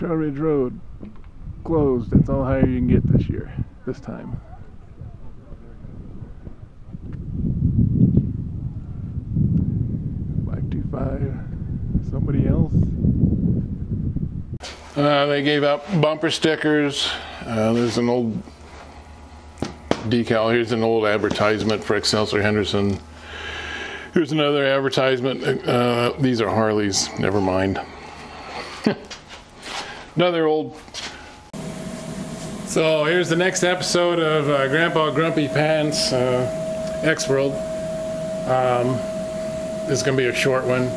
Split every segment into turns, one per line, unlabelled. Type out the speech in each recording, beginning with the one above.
Trail Ridge Road closed. That's all higher you can get this time. 525. Somebody else? They gave out bumper stickers. There's an old decal. Here's an old advertisement for Excelsior Henderson. Here's another advertisement. These are Harleys. Never mind. Another old. So here's the next episode of Grandpa Grumpy Pants X-World. This is going to be a short one.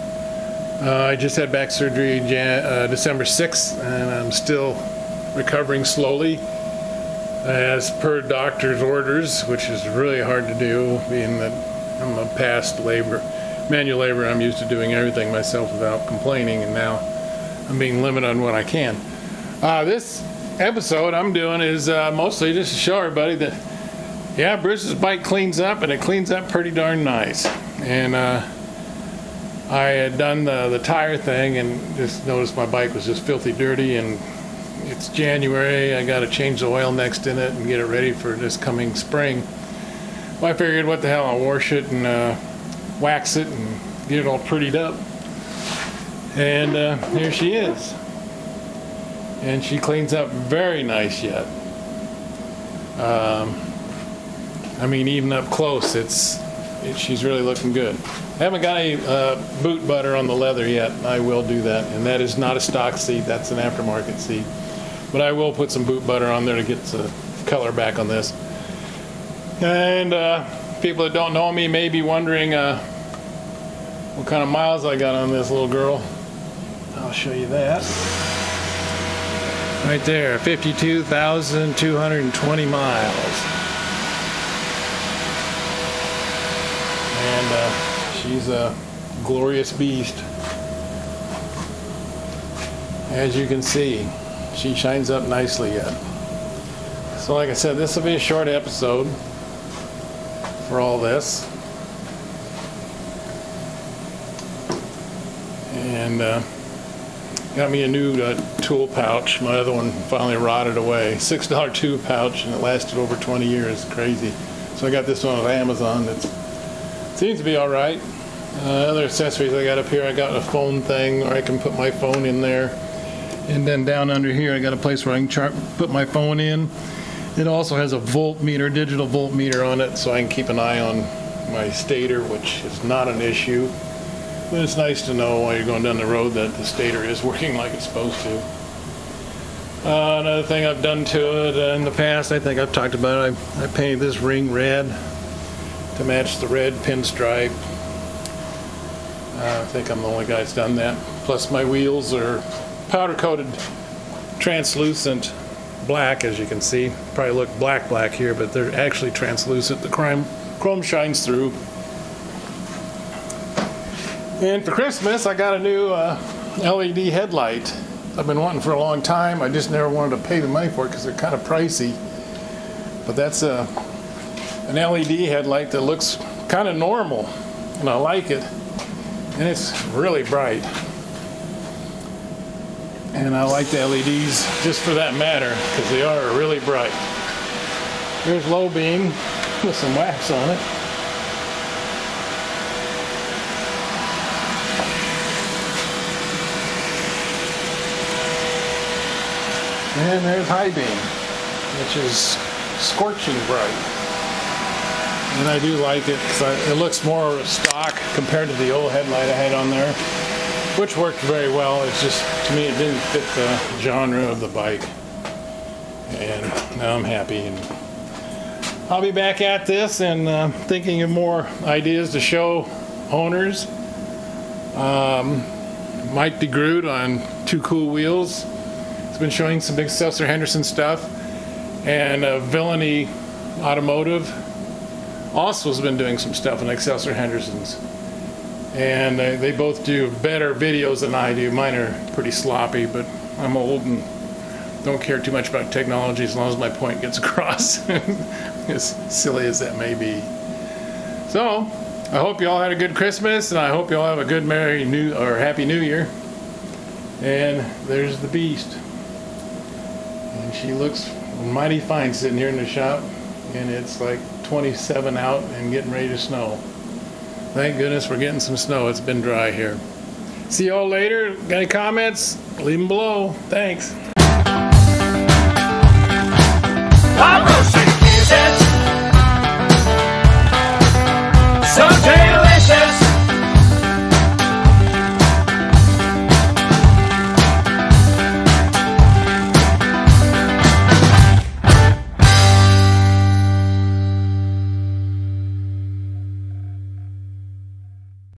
I just had back surgery December 6th, and I'm still recovering slowly as per doctor's orders, which is really hard to do, being that I'm a past manual labor. I'm used to doing everything myself without complaining, and now I'm being limited on what I can. This episode I'm doing is mostly just to show everybody that, yeah, Bruce's bike cleans up, and it cleans up pretty darn nice. And I had done the tire thing and just noticed my bike was just filthy dirty, and it's January. I got to change the oil next in it and get it ready for this coming spring. Well, I figured, what the hell, I'll wash it and wax it and get it all prettied up. And here she is. And she cleans up very nice yet. I mean, even up close, she's really looking good. I haven't got any boot butter on the leather yet. I will do that. And that is not a stock seat. That's an aftermarket seat. But I will put some boot butter on there to get the color back on this. And people that don't know me may be wondering what kind of miles I got on this little girl. I'll show you that. Right there, 52,220 miles. And she's a glorious beast. As you can see, she shines up nicely yet. So like I said, this will be a short episode for all this. And got me a new tool pouch. My other one finally rotted away. $6 tool pouch, and it lasted over 20 years. Crazy. So I got this one on Amazon. It seems to be all right. Other accessories I got up here, I got a phone thing where I can put my phone in there. And then down under here, I got a place where I can put my phone in. It also has a voltmeter, digital voltmeter on it, so I can keep an eye on my stator, which is not an issue. But it's nice to know while you're going down the road that the stator is working like it's supposed to. Another thing I've done to it in the past, I think I've talked about it, I painted this ring red to match the red pinstripe. I think I'm the only guy that's done that. Plus my wheels are powder coated translucent black, as you can see. Probably look black here, but they're actually translucent. The chrome shines through. And for Christmas, I got a new LED headlight. I've been wanting for a long time. I just never wanted to pay the money for it because they're kind of pricey. But that's an LED headlight that looks kind of normal, and I like it. And it's really bright. And I like the LEDs just for that matter, because they are really bright. Here's low beam with some wax on it. And there's high beam, which is scorching bright. And I do like it because it looks more stock compared to the old headlight I had on there, which worked very well. It's just, to me, it didn't fit the genre of the bike. And now I'm happy. And I'll be back at this and thinking of more ideas to show owners. Mike DeGroot on Two Cool Wheels. He's been showing some big Excelsior Henderson stuff. And Villainy Automotive also has been doing some stuff in Excelsior Henderson's. And they both do better videos than I do. Mine are pretty sloppy, but I'm old and don't care too much about technology as long as my point gets across, as silly as that may be. So, I hope you all had a good Christmas, and I hope you all have a good Happy New Year. And there's the beast. And she looks mighty fine sitting here in the shop, and it's like 27 out and getting ready to snow. Thank goodness we're getting some snow. It's been dry here. See you all later. Got any comments? Leave them below. Thanks.